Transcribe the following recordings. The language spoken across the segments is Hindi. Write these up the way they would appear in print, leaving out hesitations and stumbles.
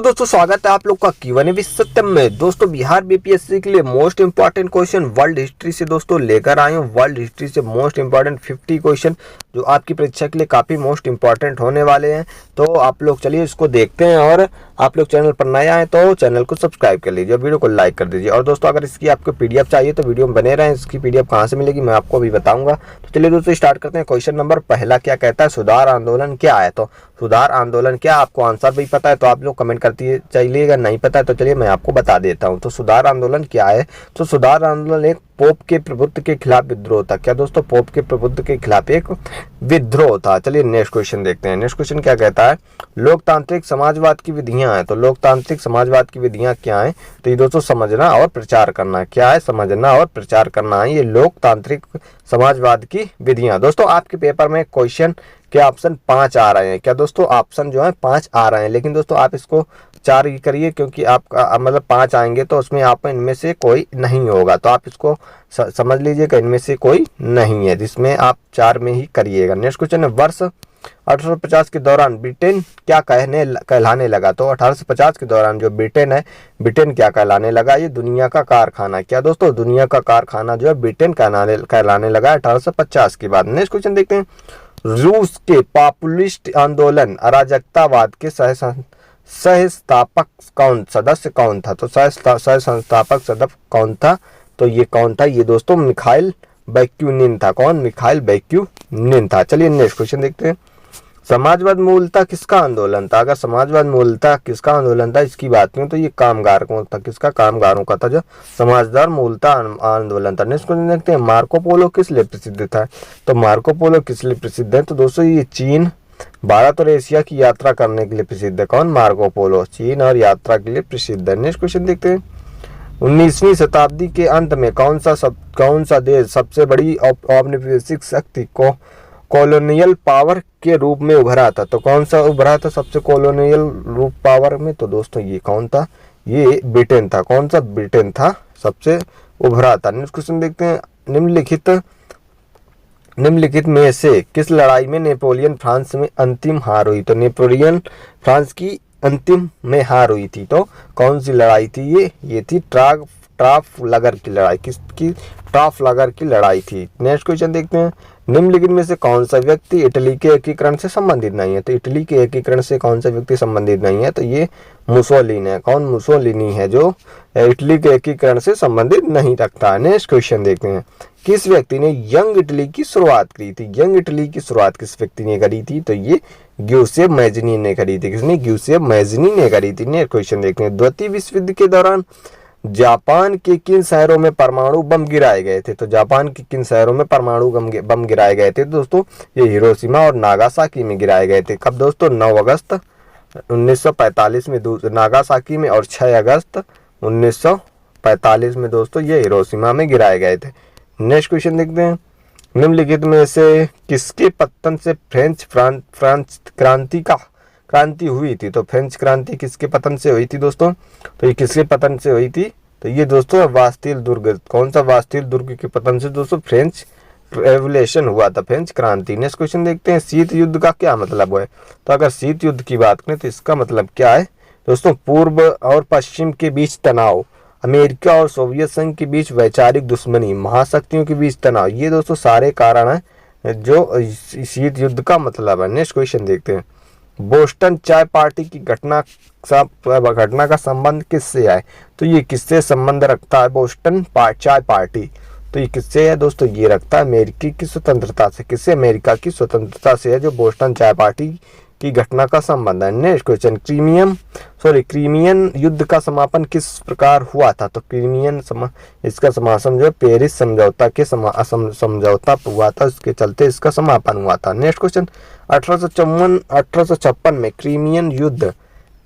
दोस्तों स्वागत है आप लोग का Q&A विद सत्यम में। दोस्तों बिहार बीपीएससी के लिए most important question world history से दोस्तों लेकर आए हूँ। वर्ल्ड हिस्ट्री से मोस्ट इंपॉर्टेंट 50 क्वेश्चन जो आपकी परीक्षा के लिए काफ़ी मोस्ट इंपॉर्टेंट होने वाले हैं। तो आप लोग चलिए इसको देखते हैं, और आप लोग चैनल पर नए आए तो चैनल को सब्सक्राइब कर लीजिए, वीडियो को लाइक कर दीजिए। और दोस्तों अगर इसकी आपको PDF चाहिए तो वीडियो में बने रहें। इसकी PDF कहाँ से मिलेगी मैं आपको अभी बताऊंगा। तो चलिए दोस्तों स्टार्ट करते हैं। क्वेश्चन नंबर पहला क्या कहता है, सुधार आंदोलन क्या है। तो सुधार आंदोलन क्या, आपको आंसर भी पता है तो आप लोग कमेंट करती चलिएगा, नहीं पता है तो चलिए मैं आपको बता देता हूँ। तो सुधार आंदोलन क्या है, तो सुधार आंदोलन एक पोप के प्रभुत्व के खिलाफ विद्रोह था। क्या दोस्तों, पोप के प्रभुत्व के खिलाफ एक विद्रोह था। चलिए नेक्स्ट क्वेश्चन देखते हैं। नेक्स्ट क्वेश्चन क्या कहता है, लोकतांत्रिक समाजवाद की विधियां हैं। तो लोकतांत्रिक समाजवाद की विधियां क्या हैं, तो ये दोस्तों समझना और प्रचार करना। क्या है, समझना और प्रचार करना है ये लोकतांत्रिक समाजवाद की विधियां। दोस्तों आपके पेपर में क्वेश्चन के ऑप्शन 5 आ रहे हैं। क्या दोस्तों, ऑप्शन जो है 5 आ रहे हैं, लेकिन दोस्तों आप इसको 4 ही करिए, क्योंकि आपका मतलब 5 आएंगे तो उसमें आप इनमें से कोई नहीं होगा। तो आप इसको समझ लीजिएगा, इनमें से कोई नहीं है, जिसमें आप 4 में ही करिएगा। नेक्स्ट क्वेश्चन है, वर्ष 1850 के दौरान ब्रिटेन क्या कहलाने लगा। तो 1850 के दौरान जो ब्रिटेन है, ब्रिटेन क्या कहलाने लगा, ये दुनिया का कारखाना। क्या दोस्तों, दुनिया का कारखाना जो है ब्रिटेन कहलाने लगा 1850 के बाद। नेक्स्ट क्वेश्चन देखते हैं, रूस के पॉपुलिस्ट आंदोलन अराजकतावाद के सह-संस्थापक सदस्य कौन था। तो सह-संस्थापक सदस्य कौन था, तो ये कौन था, ये दोस्तों मिखाइल बैक्यूनिन था। कौन, मिखाइल बैक्यूनिन था। चलिए नेक्स्ट क्वेश्चन देखते हैं, समाजवाद मूलतः किसका आंदोलन था। अगर समाजवाद मूलतः किसका आंदोलन था इसकी बात करें तो ये कामगारों था। किसका, कामगारों का था जो समाजवाद मूलतः आंदोलन था। नेक्स्ट क्वेश्चन देखते हैं, मार्को पोलो किस लिए प्रसिद्ध था। तो मार्को पोलो किस लिए प्रसिद्ध है, तो दोस्तों ये चीन, भारत और एशिया की यात्रा करने के लिए प्रसिद्ध है। कौन, मार्को पोलो, चीन और यात्रा के लिए प्रसिद्ध है। नेक्स्ट क्वेश्चन देखते हैं, 19वीं शताब्दी के अंत में कौन सा देश सबसे बड़ी औपनिवेशिक शक्ति को कॉलोनियल पावर के रूप में उभरा था। तो कौन सा उभरा था सबसे कॉलोनियल रूप पावर में, तो दोस्तों ये कौन था, ये ब्रिटेन था। कौन सा, ब्रिटेन था सबसे उभरा था। नेक्स्ट क्वेश्चन देखते हैं, निम्नलिखित में से किस लड़ाई में नेपोलियन फ्रांस में अंतिम हार हुई। तो नेपोलियन फ्रांस की अंतिम में हार हुई थी। तो कौन सी लड़ाई थी ये थी ट्राफलगर की लड़ाई। किसकी, ट्राफलगर की लड़ाई थी। नेक्स्ट क्वेश्चन देखते हैं, निम्नलिखित में से कौन सा व्यक्ति इटली के एकीकरण से संबंधित नहीं है। तो इटली के एकीकरण से कौन सा व्यक्ति संबंधित नहीं है, तो ये मुसोलिनी है। कौन, मुसोलिनी है जो इटली के एकीकरण से संबंधित नहीं रखता है। नेक्स्ट क्वेश्चन देखते हैं, किस व्यक्ति ने यंग इटली की शुरुआत की थी। यंग इटली की शुरुआत किस व्यक्ति ने करी थी, तो ये ग्यूसेप मैज़नी ने करी थी। किसने, ग्यूसेप मैज़नी ने करी थी। नेक्स्ट क्वेश्चन देखते हैं, द्वितीय विश्व युद्ध के दौरान जापान के किन शहरों में परमाणु बम गिराए गए थे। तो जापान के किन शहरों में परमाणु बम गिराए गए थे, तो दोस्तों ये हिरोशिमा और नागासाकी में गिराए गए थे। कब दोस्तों, 9 अगस्त 1945 में नागासाकी में, और 6 अगस्त 1945 में दोस्तों ये हिरोशिमा में गिराए गए थे। नेक्स्ट क्वेश्चन देखते हैं, निम्नलिखित में से किसके पतन से फ्रांस क्रांति हुई थी। तो फ्रेंच क्रांति किसके पतन से हुई थी दोस्तों, तो ये किसके पतन से हुई थी, तो ये दोस्तों बास्तिल दुर्ग। कौन सा, बास्तिल दुर्ग के पतन से दोस्तों फ्रेंच रेवोल्यूशन हुआ था, फ्रेंच क्रांति। नेक्स्ट क्वेश्चन देखते हैं, शीत युद्ध का क्या मतलब है। तो अगर शीत युद्ध की बात करें तो इसका मतलब क्या है दोस्तों, पूर्व और पश्चिम के बीच तनाव, अमेरिका और सोवियत संघ के बीच वैचारिक दुश्मनी, महाशक्तियों के बीच तनाव, ये दोस्तों सारे कारण हैं जो शीत युद्ध का मतलब है। नेक्स्ट क्वेश्चन देखते हैं, बोस्टन चाय पार्टी की घटना का संबंध किससे है। तो ये किससे संबंध रखता है, बोस्टन चाय पार्टी, तो ये किससे है दोस्तों, ये रखता है अमेरिकी की स्वतंत्रता से। किससे, अमेरिका की स्वतंत्रता से है जो बोस्टन चाय पार्टी की घटना का संबंध है। नेक्स्ट क्वेश्चन, क्रीमियन युद्ध का समापन किस प्रकार हुआ था। तो इसका समापन जो पेरिस समझौता के समझौता हुआ था, उसके चलते इसका समापन हुआ था। नेक्स्ट क्वेश्चन, 1856 में क्रीमियन युद्ध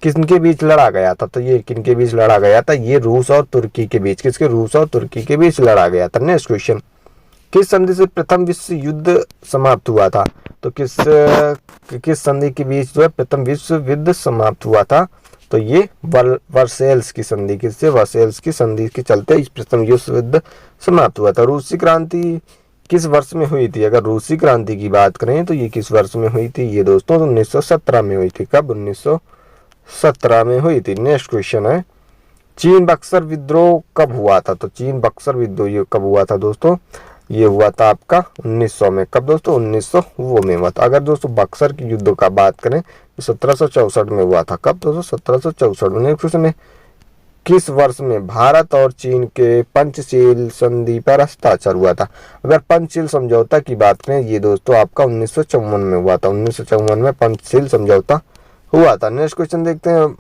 किसके बीच लड़ा गया था। तो ये किनके बीच लड़ा गया था, ये रूस और तुर्की के बीच। किसके, रूस और तुर्की के बीच लड़ा गया था। नेक्स्ट क्वेश्चन, किस संधि से प्रथम विश्व युद्ध समाप्त हुआ था। तो किस संधि के बीच जो है प्रथम विश्व युद्ध समाप्त हुआ था, तो ये वर्सेल्स की संधि। किससे, वर्सेल्स की संधि के चलते इस प्रथम विश्व युद्ध समाप्त हुआ था। रूसी क्रांति किस वर्ष में हुई थी। अगर रूसी क्रांति की बात करें तो ये किस वर्ष में हुई थी, ये दोस्तों 1917 में हुई थी। कब, 1917 में हुई थी। नेक्स्ट क्वेश्चन है, चीन बक्सर विद्रोह कब हुआ था? तो चीन बक्सर विद्रोह ये कब हुआ था दोस्तों? ये हुआ था आपका 1900 में। कब दोस्तों? 1900 वो में हुआ था। अगर दोस्तों बक्सर की युद्ध का बात करें तो 1764 में हुआ था। कब दोस्तों? 1764 में। नेक्स्ट क्वेश्चन है, किस वर्ष में भारत और चीन के पंचशील संधि पर हस्ताक्षर हुआ था? अगर पंचशील समझौता की बात करें ये दोस्तों आपका 1954 में हुआ था। 1954 में पंचशील समझौता हुआ था। नेक्स्ट क्वेश्चन देखते हैं,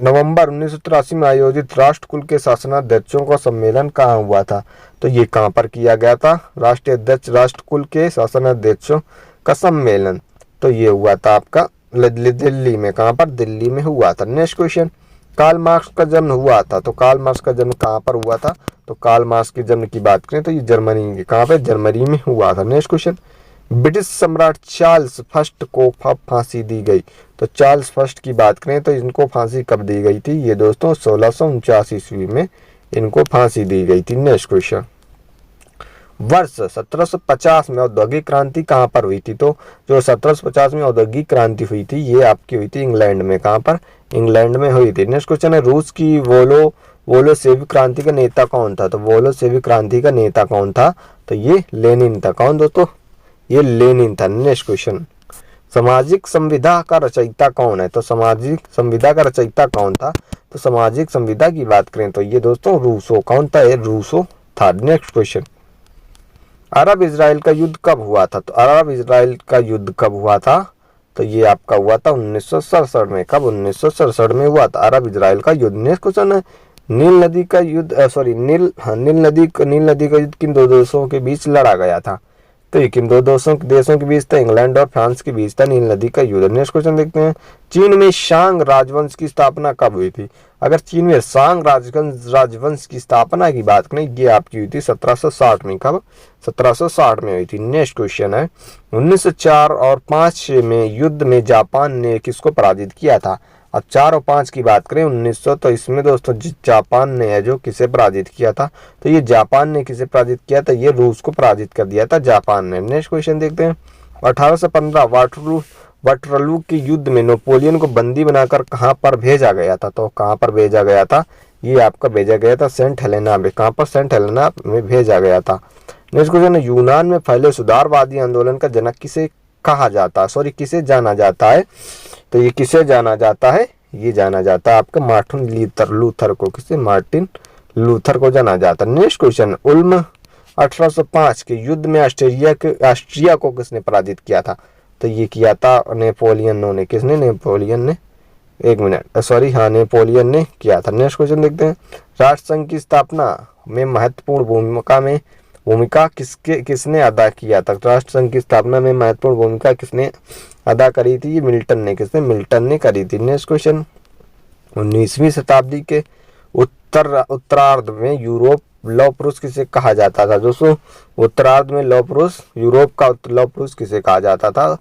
नवंबर 1983 में आयोजित राष्ट्रकुल के शासनाध्यक्षों का सम्मेलन कहाँ हुआ था? तो ये कहाँ पर किया गया था? राष्ट्रीय अध्यक्ष राष्ट्रकुल के शासनाध्यक्षों का सम्मेलन तो ये हुआ था आपका दिल्ली में। कहाँ पर? दिल्ली में हुआ था। नेक्स्ट क्वेश्चन, कार्ल मार्क्स का जन्म हुआ था। तो कार्ल मार्क्स का जन्म कहाँ पर हुआ था? तो कार्ल मार्क्स के जन्म की बात करें तो ये जर्मनी के कहाँ पे? जर्मनी में हुआ था। नेक्स्ट क्वेश्चन, ब्रिटिश सम्राट चार्ल्स फर्स्ट को फांसी दी गई। तो चार्ल्स फर्स्ट की बात करें तो इनको फांसी कब दी गई थी? ये दोस्तों 1649 ईस्वी में इनको फांसी दी गई थी। नेक्स्ट क्वेश्चन, वर्ष 1750 में औद्योगिक क्रांति कहाँ पर हुई थी? तो जो 1750 में औद्योगिक क्रांति हुई थी ये आपकी हुई थी इंग्लैंड में। कहाँ पर? इंग्लैंड में हुई थी। नेक्स्ट क्वेश्चन है, रूस की वोलोशेविक क्रांति का नेता कौन था? तो वोलोशेविक क्रांति का नेता कौन था? तो ये लेनिन था। कौन दोस्तों? ये लेनिन था। नेक्स्ट क्वेश्चन, सामाजिक संविधा का रचयिता कौन है? तो सामाजिक संविधा का रचयिता कौन था? तो सामाजिक संविधा की बात करें तो ये दोस्तों रूसो। कौन था? ये रूसो था। नेक्स्ट क्वेश्चन, अरब इजराइल का युद्ध कब हुआ था? तो अरब इजराइल का युद्ध कब हुआ था? तो ये आपका हुआ था 1967 में। कब? 1967 में हुआ था अरब इजराइल का युद्ध। नेक्स्ट क्वेश्चन है, नील नदी का युद्ध नील नदी का युद्ध किन दो देशों के बीच लड़ा गया था? तो ये किन दो देशों के बीच था? इंग्लैंड और फ्रांस के बीच था नील नदी का युद्ध। नेक्स्ट क्वेश्चन देखते हैं, चीन में शांग राजवंश की स्थापना कब हुई थी? अगर चीन में शांग राजवंश की स्थापना की बात करें ये आपकी हुई थी 1760 में। कब? 1760 में हुई थी। नेक्स्ट क्वेश्चन है, 1904 और 5 में युद्ध में जापान ने किसको पराजित किया था? अब 4 और 5 की बात करें 1900 तो इसमें दोस्तों जापान ने है जो किसे पराजित किया था? तो ये जापान ने किसे पराजित किया था? ये रूस को पराजित कर दिया था जापान ने। नेक्स्ट क्वेश्चन देखते हैं, 1815 वाटरलू के युद्ध में नेपोलियन को बंदी बनाकर कहाँ पर भेजा गया था? तो कहाँ पर भेजा गया था? ये आपका भेजा गया था सेंट हेलेना में। कहाँ पर? सेंट हेलेना में भेजा गया था। नेक्स्ट क्वेश्चन है, यूनान में फैले सुधारवादी आंदोलन का जनक किसे कहा जाता है? किसे जाना जाता है? तो ये किसे जाना जाता है? ये जाना जाता है आपका मार्टिन लूथर को। किसे? मार्टिन लूथर को जाना जाता है। नेक्स्ट क्वेश्चन, उल्म 1805 के युद्ध में ऑस्ट्रिया को किसने पराजित किया था? तो ये किया था नेपोलियन ने। किसने? नेपोलियन ने। नेपोलियन ने किया था। नेक्स्ट क्वेश्चन देखते हैं, राष्ट्रसंघ की स्थापना में महत्वपूर्ण भूमिका किसने अदा किया था? राष्ट्रसंघ की स्थापना में महत्वपूर्ण भूमिका किसने अदा करी थी? ये मिल्टन ने। किसने? मिल्टन ने करी थी। नेक्स्ट क्वेश्चन, 19वीं शताब्दी के उत्तरार्ध में यूरोप लौह पुरुष किसे कहा जाता था? दोस्तों उत्तरार्ध में लौह पुरुष, यूरोप का लौह पुरुष किसे कहा जाता था?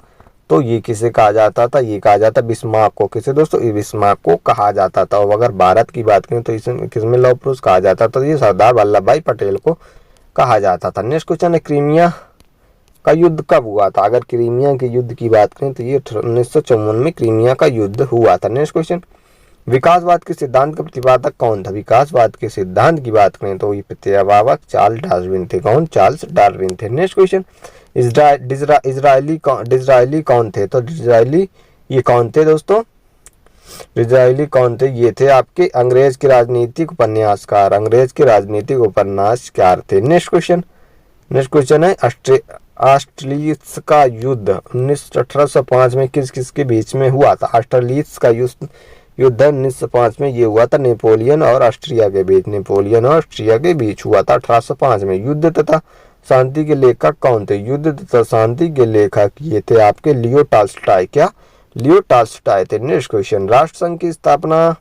तो ये किसे कहा जाता था? ये कहा जाता बिस्मार्क को। किसे दोस्तों? बिस्मार्क को कहा जाता था। और अगर भारत की बात करें तो इसमें किसमें लौह पुरुष कहा जाता था? ये सरदार वल्लभ भाई पटेल को कहा जाता था। नेक्स्ट क्वेश्चन है, क्रीमिया का युद्ध कब हुआ था? अगर क्रीमिया के युद्ध की बात करें तो ये 1954 में क्रीमिया का युद्ध हुआ था। नेक्स्ट क्वेश्चन, विकासवाद के सिद्धांत का प्रतिपादक कौन था? विकासवाद के सिद्धांत की बात करें तो ये प्रतिपादक चार्ल्स डार्विन थे। कौन? चार्ल्स डार्विन थे। नेक्स्ट क्वेश्चन, डिज़रायली कौन थे? तो डिज़रायली ये कौन थे दोस्तों? डिज़रायली कौन थे? ये थे आपके अंग्रेज के राजनीतिक उपन्यासकार। अंग्रेज के राजनीतिक उपन्यासकार थे। नेक्स्ट क्वेश्चन है, ऑस्ट्रेलियस का युद्ध 1805 में किस के बीच में हुआ था? ऑस्ट्रेलियस का युद्ध 1905 में ये हुआ था नेपोलियन और ऑस्ट्रिया के बीच। नेपोलियन और ऑस्ट्रिया के बीच हुआ था 1805 में। युद्ध तथा शांति के लेखक कौन थे? युद्ध तथा शांति के लेखक ये थे आपके लियो टॉल्स्टॉय। क्या? लियो टॉल्स्टॉय थे। नेक्स्ट क्वेश्चन, राष्ट्रसंघ की स्थापना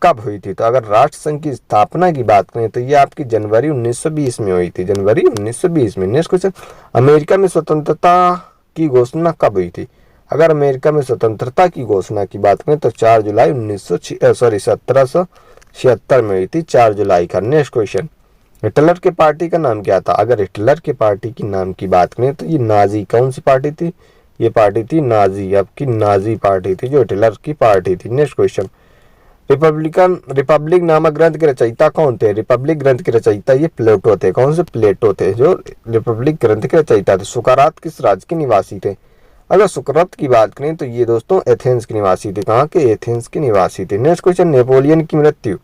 कब हुई थी? तो अगर राष्ट्रसंघ की स्थापना की बात करें तो ये आपकी जनवरी 1920 में हुई थी। जनवरी 1920 में। नेक्स्ट क्वेश्चन, अमेरिका में स्वतंत्रता की घोषणा कब हुई थी? अगर अमेरिका में स्वतंत्रता की घोषणा की बात करें तो 4 जुलाई 1776 में हुई थी। 4 जुलाई का। नेक्स्ट क्वेश्चन, हिटलर के पार्टी का नाम क्या था? अगर हिटलर के पार्टी की नाम की बात करें तो ये नाजी कौन सी पार्टी थी? ये पार्टी थी नाजी, आपकी नाजी पार्टी थी जो हिटलर की पार्टी थी। नेक्स्ट क्वेश्चन, रिपब्लिक नामक ग्रंथ के रचयिता कौन थे? रिपब्लिक ग्रंथ के रचयिता ये प्लेटो थे। कौन से? प्लेटो थे जो रिपब्लिक ग्रंथ के रचयिता थे। सुकरात किस राज्य के निवासी थे? अगर सुकरात की बात करें तो ये दोस्तों एथेंस के निवासी थे। कहाँ के? एथेंस के निवासी थे। नेक्स्ट क्वेश्चन, नेपोलियन की मृत्यु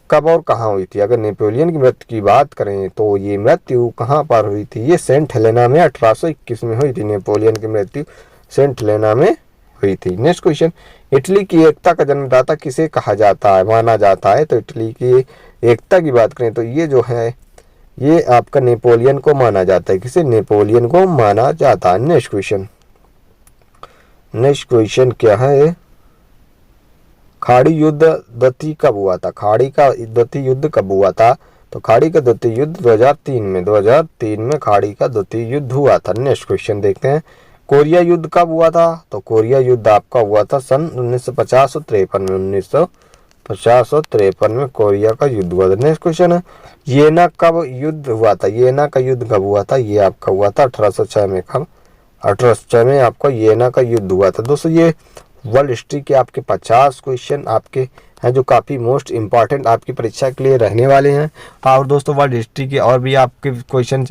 कब और कहाँ हुई थी? अगर नेपोलियन की मृत्यु की बात करें तो ये मृत्यु कहाँ पर हुई थी? ये सेंट हेलेना में 1821 में हुई थी। नेपोलियन की मृत्यु सेंट हेलेना में हुई थी। नेक्स्ट क्वेश्चन, इटली की एकता का जन्मदाता किसे कहा जाता है, माना जाता है? तो इटली की एकता की बात करें तो ये जो है ये आपका नेपोलियन को माना जाता है। किसे? नेपोलियन को माना जाता है। नेक्स्ट क्वेश्चन क्या है? खाड़ी युद्ध द्वितीय कब हुआ था? खाड़ी का द्वितीय युद्ध कब हुआ था? तो खाड़ी का द्वितीय युद्ध 2003 में खाड़ी का द्वितीय युद्ध हुआ था। नेक्स्ट क्वेश्चन देखते हैं, कोरिया युद्ध कब हुआ था? तो कोरिया युद्ध आपका हुआ था सन 1950 और 53 में। 1950 और 53 में कोरिया का युद्ध हुआ था। नेक्स्ट क्वेश्चन है, येना कब युद्ध हुआ था? येना का युद्ध कब हुआ था? ये आपका हुआ था 1806 में। कब? 1806 में आपका येना का युद्ध हुआ था। दोस्तों ये वर्ल्ड हिस्ट्री के आपके 50 क्वेश्चन आपके हैं जो काफ़ी मोस्ट इंपॉर्टेंट आपकी परीक्षा के लिए रहने वाले हैं। और दोस्तों वर्ल्ड हिस्ट्री के और भी आपके क्वेश्चन